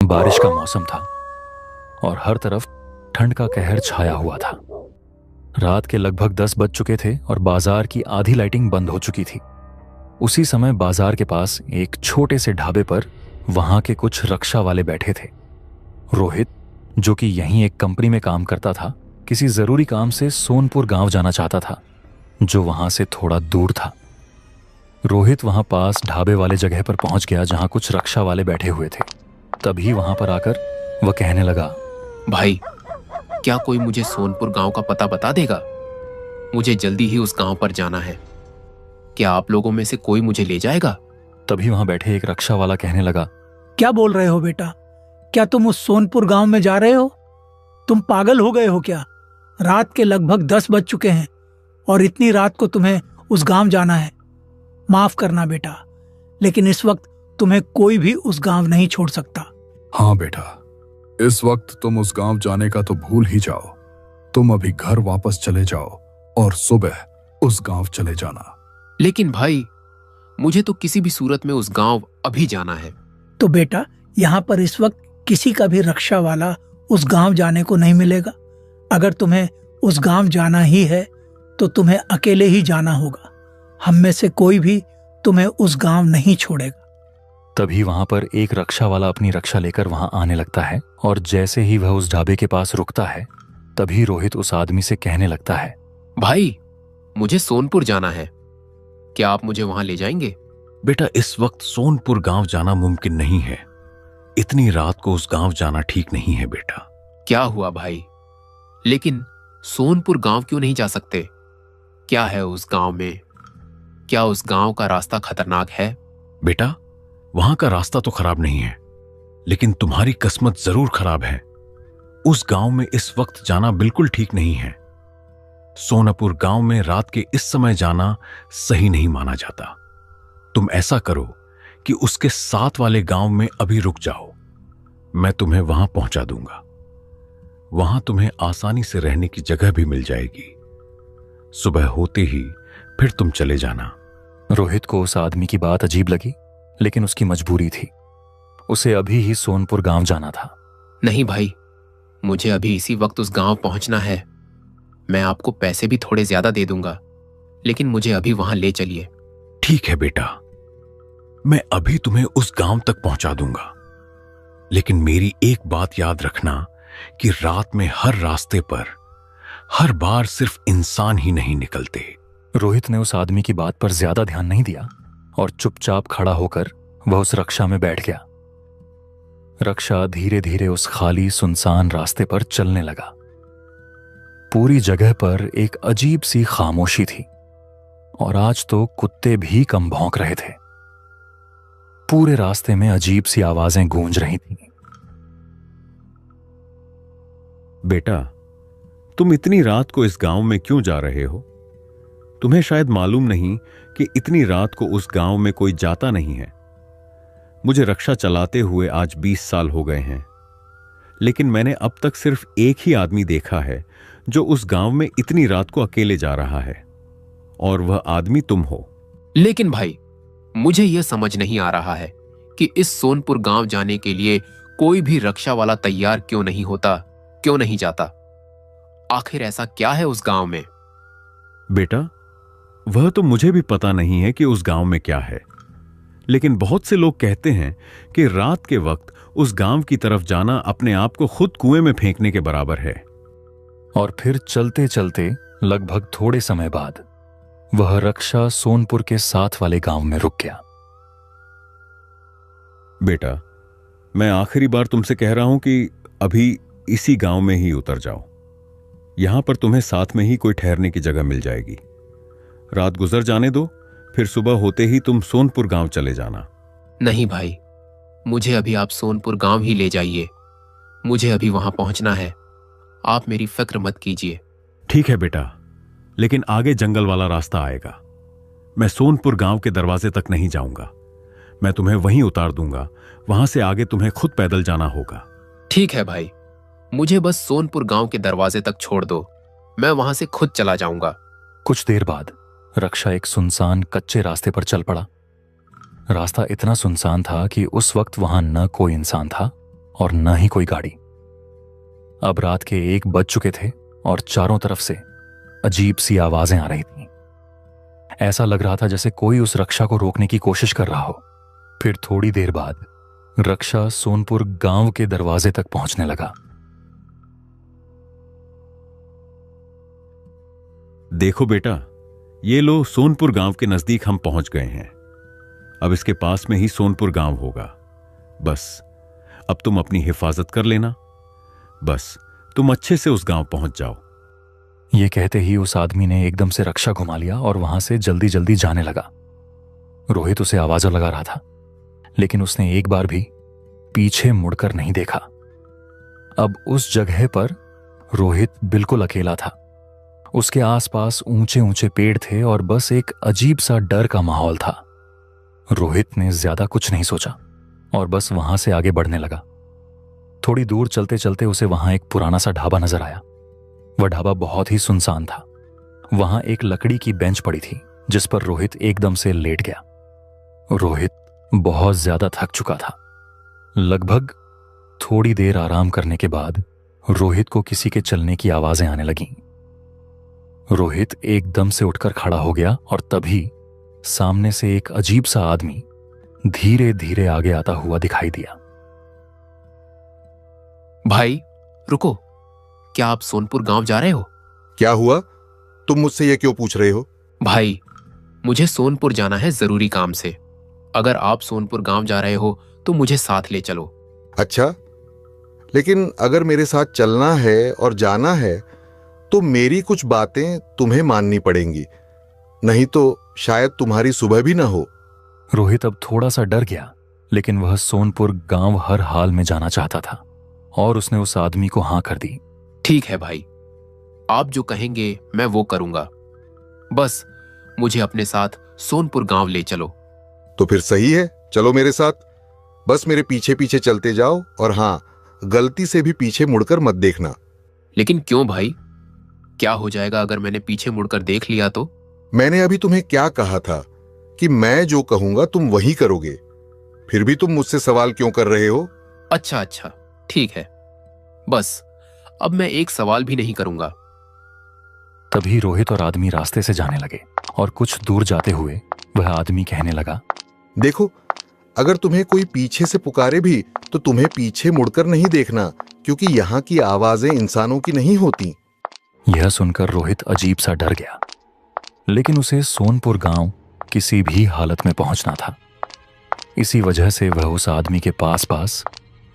बारिश का मौसम था और हर तरफ ठंड का कहर छाया हुआ था। रात के लगभग 10 बज चुके थे और बाजार की आधी लाइटिंग बंद हो चुकी थी। उसी समय बाजार के पास एक छोटे से ढाबे पर वहां के कुछ रक्षा वाले बैठे थे। रोहित, जो कि यहीं एक कंपनी में काम करता था, किसी जरूरी काम से सोनपुर गांव जाना चाहता था, जो वहां से थोड़ा दूर था। रोहित वहां पास ढाबे वाले जगह पर पहुंच गया जहां कुछ रक्षा वाले बैठे हुए थे। तभी वहां पर आकर वह कहने लगा, भाई, क्या कोई मुझे सोनपुर गांव का पता बता देगा? मुझे जल्दी ही उस गांव पर जाना है। क्या आप लोगों में से कोई मुझे ले जाएगा? तभी वहां बैठे एक रक्षा वाला कहने लगा, क्या बोल रहे हो बेटा? क्या तुम उस सोनपुर गांव में जा रहे हो? तुम पागल हो गए हो क्या? रात के लगभग 10 बज चुके हैं और इतनी रात को तुम्हें उस गांव जाना है। माफ करना बेटा, लेकिन इस वक्त तुम्हें कोई भी उस गांव नहीं छोड़ सकता। हाँ बेटा, इस वक्त तुम उस गांव जाने का तो भूल ही जाओ। तुम अभी घर वापस चले जाओ और सुबह उस गांव चले जाना। लेकिन भाई, मुझे तो किसी भी सूरत में उस गांव अभी जाना है। तो बेटा, यहाँ पर इस वक्त किसी का भी रक्षा वाला उस गांव जाने को नहीं मिलेगा। अगर तुम्हें उस गांव जाना ही है तो तुम्हें अकेले ही जाना होगा। हम में से कोई भी तुम्हें उस गांव नहीं छोड़ेगा। तभी वहां पर एक रक्षा वाला अपनी रक्षा लेकर वहां आने लगता है और जैसे ही वह उस ढाबे के पास रुकता है, तभी रोहित उस आदमी से कहने लगता है, भाई, मुझे सोनपुर जाना है। क्या आप मुझे वहां ले जाएंगे? बेटा, इस वक्त सोनपुर गांव जाना मुमकिन नहीं है। इतनी रात को उस गांव जाना ठीक नहीं है बेटा। क्या हुआ भाई? लेकिन सोनपुर गांव क्यों नहीं जा सकते? क्या है उस गांव में? क्या उस गांव का रास्ता खतरनाक है? बेटा, वहां का रास्ता तो खराब नहीं है, लेकिन तुम्हारी किस्मत जरूर खराब है। उस गांव में इस वक्त जाना बिल्कुल ठीक नहीं है। सोनापुर गांव में रात के इस समय जाना सही नहीं माना जाता। तुम ऐसा करो कि उसके साथ वाले गांव में अभी रुक जाओ। मैं तुम्हें वहां पहुंचा दूंगा। वहां तुम्हें आसानी से रहने की जगह भी मिल जाएगी। सुबह होते ही फिर तुम चले जाना। रोहित को उस आदमी की बात अजीब लगी, लेकिन उसकी मजबूरी थी। उसे अभी ही सोनपुर गांव जाना था। नहीं भाई, मुझे अभी इसी वक्त उस गांव पहुंचना है। मैं आपको पैसे भी थोड़े ज्यादा दे दूंगा, लेकिन मुझे अभी वहां ले चलिए। ठीक है बेटा, मैं अभी तुम्हें उस गांव तक पहुंचा दूंगा, लेकिन मेरी एक बात याद रखना कि रात में हर रास्ते पर हर बार सिर्फ इंसान ही नहीं निकलते। रोहित ने उस आदमी की बात पर ज्यादा ध्यान नहीं दिया और चुपचाप खड़ा होकर वह उस रक्षा में बैठ गया। रक्षा धीरे धीरे उस खाली सुनसान रास्ते पर चलने लगा। पूरी जगह पर एक अजीब सी खामोशी थी और आज तो कुत्ते भी कम भौंक रहे थे। पूरे रास्ते में अजीब सी आवाजें गूंज रही थीं। बेटा, तुम इतनी रात को इस गांव में क्यों जा रहे हो? तुम्हें शायद मालूम नहीं कि इतनी रात को उस गांव में कोई जाता नहीं है। मुझे रक्षा चलाते हुए आज 20 साल हो गए हैं, लेकिन मैंने अब तक सिर्फ एक ही आदमी देखा है जो उस गांव में इतनी रात को अकेले जा रहा है, और वह आदमी तुम हो। लेकिन भाई, मुझे यह समझ नहीं आ रहा है कि इस सोनपुर गांव जाने के लिए कोई भी रक्षा वाला तैयार क्यों नहीं होता, क्यों नहीं जाता? आखिर ऐसा क्या है उस गांव में? बेटा, वह तो मुझे भी पता नहीं है कि उस गांव में क्या है, लेकिन बहुत से लोग कहते हैं कि रात के वक्त उस गांव की तरफ जाना अपने आप को खुद कुएं में फेंकने के बराबर है। और फिर चलते चलते लगभग थोड़े समय बाद वह रक्षा सोनपुर के साथ वाले गांव में रुक गया। बेटा, मैं आखिरी बार तुमसे कह रहा हूं कि अभी इसी गांव में ही उतर जाओ। यहां पर तुम्हें साथ में ही कोई ठहरने की जगह मिल जाएगी। रात गुजर जाने दो, फिर सुबह होते ही तुम सोनपुर गांव चले जाना। नहीं भाई, मुझे अभी आप सोनपुर गांव ही ले जाइए। मुझे अभी वहां पहुंचना है। आप मेरी फिक्र मत कीजिए। ठीक है बेटा, लेकिन आगे जंगल वाला रास्ता आएगा। मैं सोनपुर गांव के दरवाजे तक नहीं जाऊंगा। मैं तुम्हें वहीं उतार दूंगा। वहां से आगे तुम्हें खुद पैदल जाना होगा। ठीक है भाई, मुझे बस सोनपुर गांव के दरवाजे तक छोड़ दो। मैं वहां से खुद चला जाऊंगा। कुछ देर बाद रक्षा एक सुनसान कच्चे रास्ते पर चल पड़ा। रास्ता इतना सुनसान था कि उस वक्त वहां न कोई इंसान था और न ही कोई गाड़ी। अब रात के 1 बज चुके थे और चारों तरफ से अजीब सी आवाजें आ रही थीं। ऐसा लग रहा था जैसे कोई उस रक्षा को रोकने की कोशिश कर रहा हो। फिर थोड़ी देर बाद रक्षा सोनपुर गांव के दरवाजे तक पहुंचने लगा। देखो बेटा, ये लो, सोनपुर गांव के नजदीक हम पहुंच गए हैं। अब इसके पास में ही सोनपुर गांव होगा। बस अब तुम अपनी हिफाजत कर लेना। बस तुम अच्छे से उस गांव पहुंच जाओ। ये कहते ही उस आदमी ने एकदम से रक्षा घुमा लिया और वहां से जल्दी जल्दी जाने लगा। रोहित उसे आवाज़ें लगा रहा था, लेकिन उसने एक बार भी पीछे मुड़कर नहीं देखा। अब उस जगह पर रोहित बिल्कुल अकेला था। उसके आसपास ऊंचे ऊंचे पेड़ थे और बस एक अजीब सा डर का माहौल था। रोहित ने ज्यादा कुछ नहीं सोचा और बस वहां से आगे बढ़ने लगा। थोड़ी दूर चलते चलते उसे वहां एक पुराना सा ढाबा नजर आया। वह ढाबा बहुत ही सुनसान था। वहां एक लकड़ी की बेंच पड़ी थी जिस पर रोहित एकदम से लेट गया। रोहित बहुत ज्यादा थक चुका था। लगभग थोड़ी देर आराम करने के बाद रोहित को किसी के चलने की आवाजें आने लगीं। रोहित एकदम से उठकर खड़ा हो गया और तभी सामने से एक अजीब सा आदमी धीरे धीरे आगे आता हुआ दिखाई दिया। भाई रुको, क्या आप सोनपुर गांव जा रहे हो? क्या हुआ? तुम मुझसे ये क्यों पूछ रहे हो? भाई, मुझे सोनपुर जाना है जरूरी काम से। अगर आप सोनपुर गांव जा रहे हो तो मुझे साथ ले चलो। अच्छा, लेकिन अगर मेरे साथ चलना है और जाना है तो मेरी कुछ बातें तुम्हें माननी पड़ेंगी, नहीं तो शायद तुम्हारी सुबह भी ना हो। रोहित अब थोड़ा सा डर गया, लेकिन वह सोनपुर गांव हर हाल में जाना चाहता था और उसने उस आदमी को हां कर दी। ठीक है भाई, आप जो कहेंगे मैं वो करूंगा। बस मुझे अपने साथ सोनपुर गांव ले चलो। तो फिर सही है, चलो मेरे साथ। बस मेरे पीछे पीछे चलते जाओ और हाँ, गलती से भी पीछे मुड़कर मत देखना। लेकिन क्यों भाई? क्या हो जाएगा अगर मैंने पीछे मुड़कर देख लिया तो? मैंने अभी तुम्हें क्या कहा था कि मैं जो कहूंगा तुम वही करोगे। फिर भी तुम मुझसे सवाल क्यों कर रहे हो? अच्छा अच्छा, ठीक है। बस अब मैं एक सवाल भी नहीं करूंगा। तभी रोहित और आदमी रास्ते से जाने लगे और कुछ दूर जाते हुए वह आदमी कहने लगा, देखो, अगर तुम्हें कोई पीछे से पुकारे भी तो तुम्हें पीछे मुड़कर नहीं देखना, क्योंकि यहाँ की आवाजें इंसानों की नहीं होती। यह सुनकर रोहित अजीब सा डर गया, लेकिन उसे सोनपुर गांव किसी भी हालत में पहुंचना था। इसी वजह से वह उस आदमी के पास पास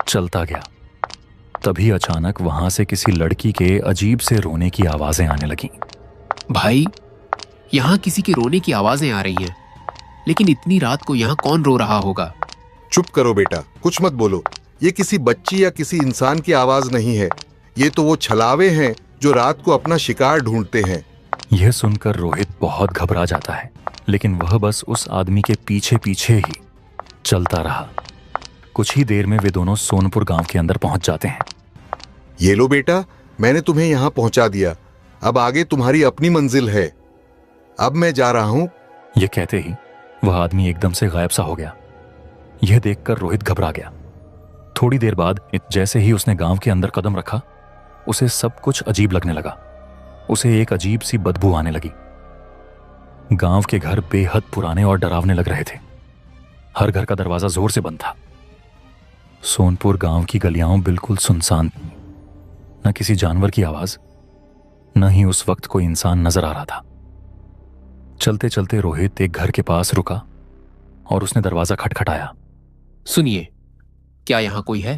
चलता गया। तभी अचानक वहां से किसी लड़की के अजीब से रोने की आवाजें आने लगीं। भाई, यहाँ किसी के रोने की आवाजें आ रही हैं, लेकिन इतनी रात को यहाँ कौन रो रहा होगा? चुप करो बेटा, कुछ मत बोलो। ये किसी बच्ची या किसी इंसान की आवाज नहीं है। ये तो वो छलावे हैं जो रात को अपना शिकार ढूंढते हैं। यह सुनकर रोहित बहुत घबरा जाता है, लेकिन वह बस उस आदमी के पीछे पीछे ही चलता रहा। कुछ ही देर में वे दोनों सोनपुर गांव के अंदर पहुंच जाते हैं। ये लो बेटा, मैंने तुम्हें यहां पहुंचा दिया। अब आगे तुम्हारी अपनी मंजिल है। अब मैं जा रहा हूं। यह कहते ही वह आदमी एकदम से गायब सा हो गया। यह देखकर रोहित घबरा गया। थोड़ी देर बाद जैसे ही उसने गांव के अंदर कदम रखा, उसे सब कुछ अजीब लगने लगा। उसे एक अजीब सी बदबू आने लगी। गांव के घर बेहद पुराने और डरावने लग रहे थे। हर घर का दरवाजा जोर से बंद था। सोनपुर गांव की गलियां बिल्कुल सुनसान थीं। न किसी जानवर की आवाज, न ही उस वक्त कोई इंसान नजर आ रहा था। चलते चलते रोहित एक घर के पास रुका और उसने दरवाजा खटखटाया। सुनिए, क्या यहाँ कोई है?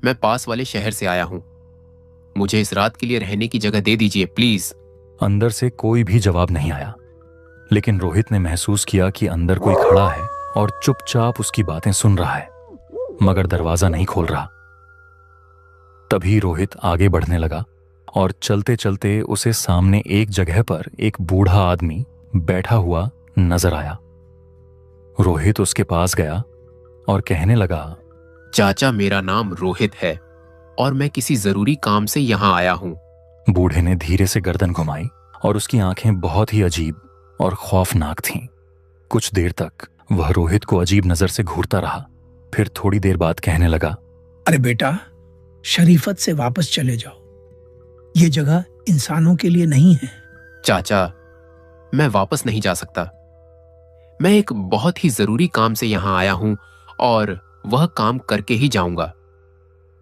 मैं पास वाले शहर से आया हूं। मुझे इस रात के लिए रहने की जगह दे दीजिए प्लीज। अंदर से कोई भी जवाब नहीं आया, लेकिन रोहित ने महसूस किया कि अंदर कोई खड़ा है और चुपचाप उसकी बातें सुन रहा है, मगर दरवाजा नहीं खोल रहा। तभी रोहित आगे बढ़ने लगा और चलते चलते उसे सामने एक जगह पर एक बूढ़ा आदमी बैठा हुआ नजर आया। रोहित उसके पास गया और कहने लगा, चाचा, मेरा नाम रोहित है और मैं किसी जरूरी काम से यहाँ आया हूँ। बूढ़े ने धीरे से गर्दन घुमाई और उसकी आंखें बहुत ही अजीब और खौफनाक थीं। कुछ देर तक वह रोहित को अजीब नजर से घूरता रहा। फिर थोड़ी देर बाद कहने लगा, अरे बेटा, शरीफत से वापस चले जाओ। ये जगह इंसानों के लिए नहीं है। चाचा, मैं वापस नहीं जा सकता। मैं एक बहुत ही जरूरी काम से यहां आया हूं और वह काम करके ही जाऊंगा।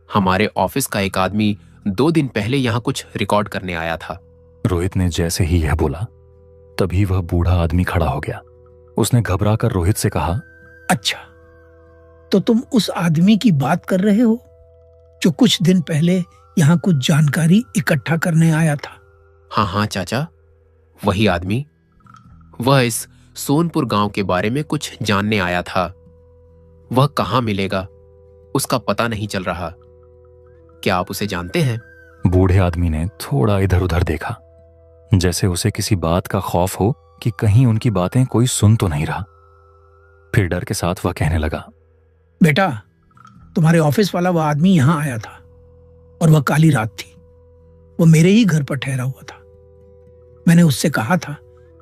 हमारे ऑफिस का एक आदमी 2 दिन पहले यहां कुछ रिकॉर्ड करने आया था। रोहित ने जैसे ही यह बोला तभी वह बूढ़ा आदमी खड़ा हो गया। उसने घबराकर रोहित से कहा, अच्छा, तो तुम उस आदमी की बात कर रहे हो जो कुछ दिन पहले यहाँ कुछ जानकारी इकट्ठा करने आया था? हाँ हाँ चाचा, वही आदमी। वह इस सोनपुर गांव के बारे में कुछ जानने आया था। वह कहाँ मिलेगा उसका पता नहीं चल रहा। क्या आप उसे जानते हैं? बूढ़े आदमी ने थोड़ा इधर उधर देखा, जैसे उसे किसी बात का खौफ हो कि कहीं उनकी बातें कोई सुन तो नहीं रहा। फिर डर के साथ वह कहने लगा, बेटा, तुम्हारे ऑफिस वाला वह आदमी यहाँ आया था और वह काली रात थी। वो मेरे ही घर पर ठहरा हुआ था। मैंने उससे कहा था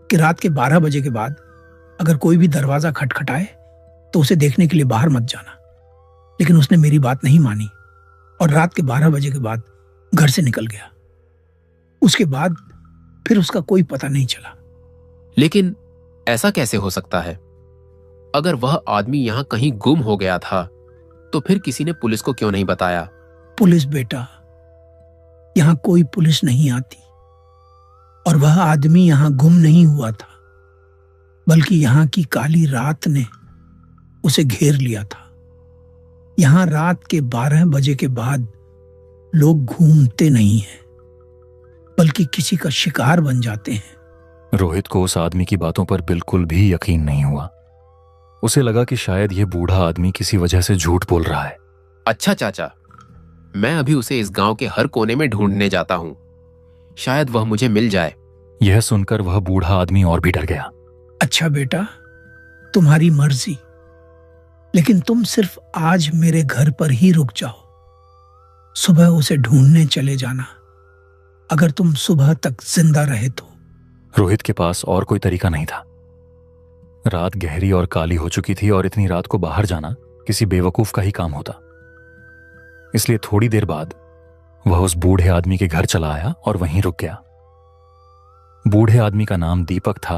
कि रात के 12 बजे के बाद अगर कोई भी दरवाजा खटखटाए तो उसे देखने के लिए बाहर मत जाना। लेकिन उसने मेरी बात नहीं मानी और रात के 12 बजे के बाद घर से निकल गया। उसके बाद फिर उसका कोई पता नहीं चला। लेकिन ऐसा कैसे हो सकता है? अगर वह आदमी यहां कहीं गुम हो गया था तो फिर किसी ने पुलिस को क्यों नहीं बताया? पुलिस बेटा, यहां कोई पुलिस नहीं आती। और वह आदमी यहां गुम नहीं हुआ था, बल्कि यहां की काली रात ने उसे घेर लिया था। यहां रात के 12 बजे के बाद लोग घूमते नहीं हैं, बल्कि किसी का शिकार बन जाते हैं। रोहित को उस आदमी की बातों पर बिल्कुल भी यकीन नहीं हुआ। उसे लगा कि शायद यह बूढ़ा आदमी किसी वजह से झूठ बोल रहा है। अच्छा चाचा, मैं अभी उसे इस गांव के हर कोने में ढूंढने जाता हूं। शायद वह मुझे मिल जाए। यह सुनकर वह बूढ़ा आदमी और भी डर गया। अच्छा बेटा, तुम्हारी मर्जी, लेकिन तुम सिर्फ आज मेरे घर पर ही रुक जाओ। सुबह उसे ढूंढने चले जाना, अगर तुम सुबह तक जिंदा रहे तो। रोहित के पास और कोई तरीका नहीं था। रात गहरी और काली हो चुकी थी और इतनी रात को बाहर जाना किसी बेवकूफ का ही काम होता। इसलिए थोड़ी देर बाद वह उस बूढ़े आदमी के घर चला आया और वहीं रुक गया। बूढ़े आदमी का नाम दीपक था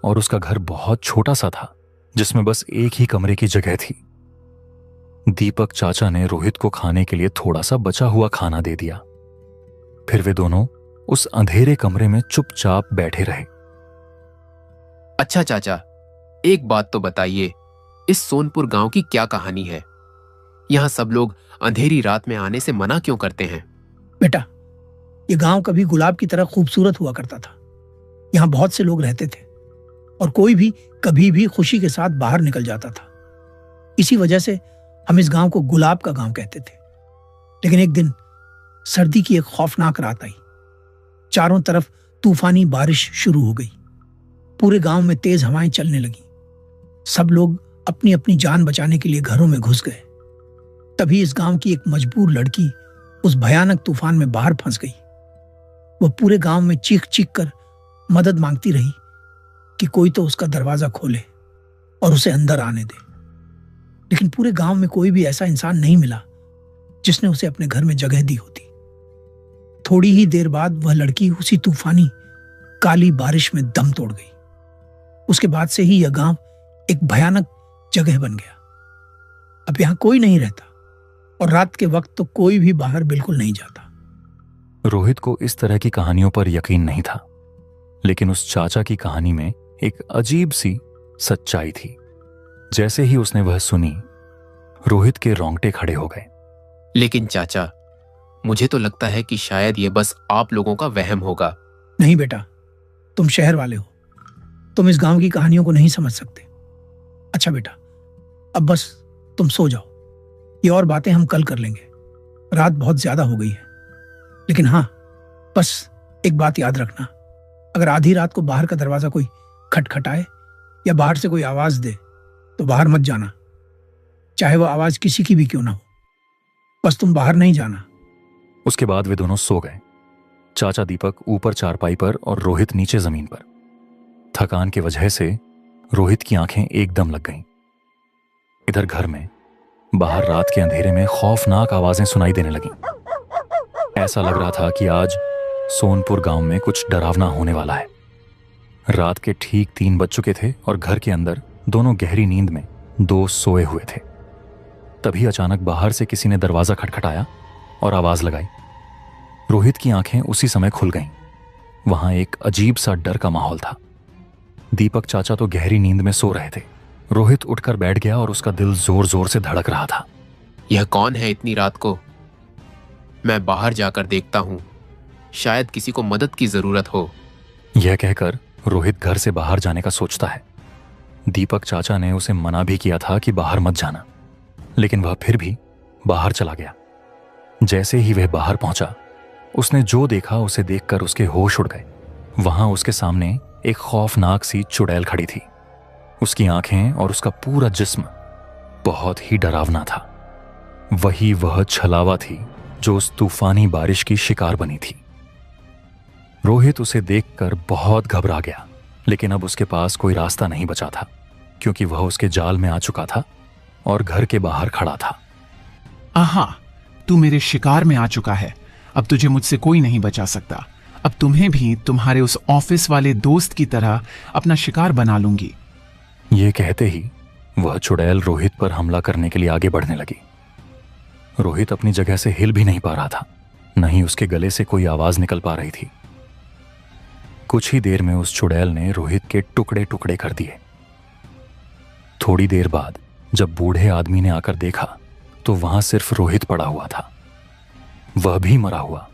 और उसका घर बहुत छोटा सा था, जिसमें बस एक ही कमरे की जगह थी। दीपक चाचा ने रोहित को खाने के लिए थोड़ा सा बचा हुआ खाना दे दिया। फिर वे दोनों उस अंधेरे कमरे में चुपचाप बैठे रहे। अच्छा चाचा, एक बात तो बताइए, इस सोनपुर गांव की क्या कहानी है? यहां सब लोग अंधेरी रात में आने से मना क्यों करते हैं? बेटा, ये गांव कभी गुलाब की तरह खूबसूरत हुआ करता था। यहाँ बहुत से लोग रहते थे और कोई भी कभी भी खुशी के साथ बाहर निकल जाता था। इसी वजह से हम इस गांव को गुलाब का गांव कहते थे। लेकिन एक दिन सर्दी की एक खौफनाक रात आई। चारों तरफ तूफानी बारिश शुरू हो गई। पूरे गांव में तेज हवाएं चलने लगी। सब लोग अपनी अपनी जान बचाने के लिए घरों में घुस गए। तभी इस गांव की एक मजबूर लड़की उस भयानक तूफान में बाहर फंस गई। वह पूरे गांव में चीख चीख कर मदद मांगती रही कि कोई तो उसका दरवाजा खोले और उसे अंदर आने दे। लेकिन पूरे गांव में कोई भी ऐसा इंसान नहीं मिला जिसने उसे अपने घर में जगह दी होती। थोड़ी ही देर बाद वह लड़की उसी तूफानी काली बारिश में दम तोड़ गई। उसके बाद से ही यह गांव एक भयानक जगह बन गया। अब यहां कोई नहीं रहता और रात के वक्त तो कोई भी बाहर बिल्कुल नहीं जाता। रोहित को इस तरह की कहानियों पर यकीन नहीं था, लेकिन उस चाचा की कहानी में एक अजीब सी सच्चाई थी। जैसे ही उसने वह सुनी, रोहित के रोंगटे खड़े हो गए। लेकिन चाचा, मुझे तो लगता है कि शायद ये बस आप लोगों का वहम होगा। नहीं बेटा, तुम शहर वाले हो, तुम इस गांव की कहानियों को नहीं समझ सकते। अच्छा बेटा, अब बस तुम सो जाओ। ये और बातें हम कल कर लेंगे। रात बहुत ज्यादा हो गई है। लेकिन हाँ, बस एक बात याद रखना, अगर आधी रात को बाहर का दरवाजा कोई खटखटाए या बाहर से कोई आवाज दे तो बाहर मत जाना, चाहे वह आवाज किसी की भी क्यों ना हो। बस तुम बाहर नहीं जाना। उसके बाद वे दोनों सो गए। चाचा दीपक ऊपर चारपाई पर और रोहित नीचे जमीन पर। थकान की वजह से रोहित की आंखें एकदम लग गईं। इधर घर में बाहर रात के अंधेरे में खौफनाक आवाजें सुनाई देने लगीं। ऐसा लग रहा था कि आज सोनपुर गांव में कुछ डरावना होने वाला है। रात के ठीक 3 बज चुके थे और घर के अंदर दोनों गहरी नींद में दोस्त सोए हुए थे। तभी अचानक बाहर से किसी ने दरवाजा खटखटाया और आवाज लगाई। रोहित की आंखें उसी समय खुल गईं। वहां एक अजीब सा डर का माहौल था। दीपक चाचा तो गहरी नींद में सो रहे थे। रोहित उठकर बैठ गया और उसका दिल जोर जोर से धड़क रहा था। यह कौन है इतनी रात को? मैं बाहर जाकर देखता हूं, शायद किसी को मदद की जरूरत हो। यह कहकर रोहित घर से बाहर जाने का सोचता है। दीपक चाचा ने उसे मना भी किया था कि बाहर मत जाना, लेकिन वह फिर भी बाहर चला गया। जैसे ही वह बाहर पहुंचा, उसने जो देखा उसे देखकर उसके होश उड़ गए। वहां उसके सामने एक खौफनाक सी चुड़ैल खड़ी थी। उसकी आंखें और उसका पूरा जिस्म बहुत ही डरावना था। वही वह छलावा थी जो उस तूफानी बारिश की शिकार बनी थी। रोहित उसे देखकर बहुत घबरा गया, लेकिन अब उसके पास कोई रास्ता नहीं बचा था, क्योंकि वह उसके जाल में आ चुका था और घर के बाहर खड़ा था। आहा, तू मेरे शिकार में आ चुका है। अब तुझे मुझसे कोई नहीं बचा सकता। अब तुम्हें भी तुम्हारे उस ऑफिस वाले दोस्त की तरह अपना शिकार बना लूंगी। ये कहते ही वह चुड़ैल रोहित पर हमला करने के लिए आगे बढ़ने लगी। रोहित अपनी जगह से हिल भी नहीं पा रहा था, न ही उसके गले से कोई आवाज निकल पा रही थी। कुछ ही देर में उस चुड़ैल ने रोहित के टुकड़े टुकड़े कर दिए। थोड़ी देर बाद जब बूढ़े आदमी ने आकर देखा तो वहां सिर्फ रोहित पड़ा हुआ था। वह भी मरा हुआ।